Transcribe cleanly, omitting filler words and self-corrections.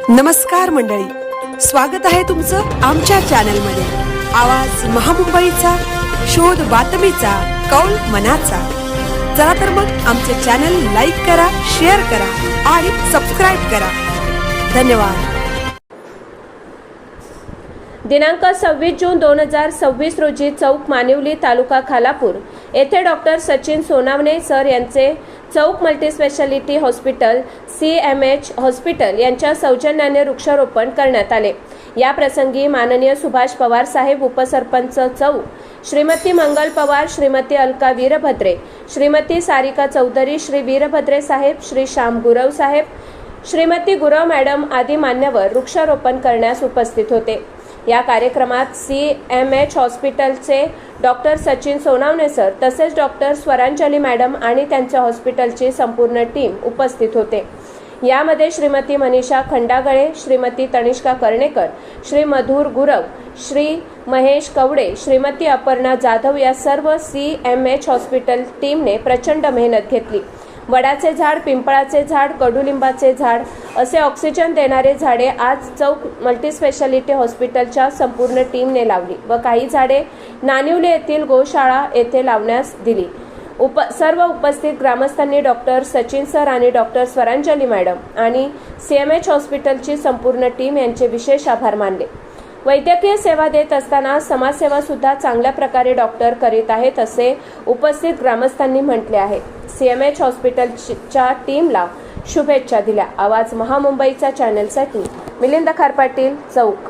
नमस्कार मंडळी, स्वागत आहे तुमचं आमच्या चॅनलमध्ये। आवाज महामुंबईचा, शोध बातमीचा, कौल मनाचा। चला तर मग आमचे चॅनल लाईक करा, शेअर करा आणि सबस्क्राइब करा। धन्यवाद। दिनांक 26 जून 2026 रोजी चौक मानिवली, तालुका खालापूर येथे डॉक्टर सचिन सोनावणे सर यांचे चौक मल्टीस्पेशालिटी हॉस्पिटल CMH हॉस्पिटल यांच्या सौजन्याने वृक्षारोपण करण्यात आले। या प्रसंगी माननीय सुभाष पवार साहेब, उपसरपंच चौक, श्रीमती मंगल पवार, श्रीमती अलका वीरभद्रे, श्रीमती सारिका चौधरी, श्री वीरभद्रे साहेब, श्री श्याम गुरव साहेब, श्रीमती गुरव मॅडम आदी मान्यवर वृक्षारोपण करण्यास उपस्थित होते। या कार्यक्रमात CMH हॉस्पिटलचे डॉक्टर सचिन सोनावणे सर तसेच डॉक्टर स्वरांजली मॅडम आणि त्यांच्या हॉस्पिटलची संपूर्ण टीम उपस्थित होते। यामध्ये श्रीमती मनीषा खंडागळे, श्रीमती तनिष्का कर्णेकर, श्री मधुर गुरव, श्री महेश कवडे, श्रीमती अपर्णा जाधव या सर्व CMH हॉस्पिटल टीमने प्रचंड मेहनत घेतली। वडाचे झाड, पिंपळाचे झाड, कडुलिंबाचे झाड असे ऑक्सिजन देणारे झाडे आज चौक मल्टीस्पेशालिटी हॉस्पिटलच्या संपूर्ण टीमने लावली व काही झाडे नानिवले येथील गोशाळा येथे लावण्यास दिली। सर्व उपस्थित ग्रामस्थांनी डॉक्टर सचिन सर आणि डॉक्टर स्वरांजली मॅडम आणि CMH हॉस्पिटलची संपूर्ण टीम यांचे विशेष आभार मानले। वैद्यकीय सेवा देत असताना समाजसेवा सुद्धा चांगल्या प्रकारे डॉक्टर करीत आहेत असे उपस्थित ग्रामस्थांनी म्हटले आहे। CMH हॉस्पिटलच्या टीमला शुभेच्छा दिल्या। आवाज महामुंबईचा चॅनलसाठी मिलिंद खारपाटील, चौक।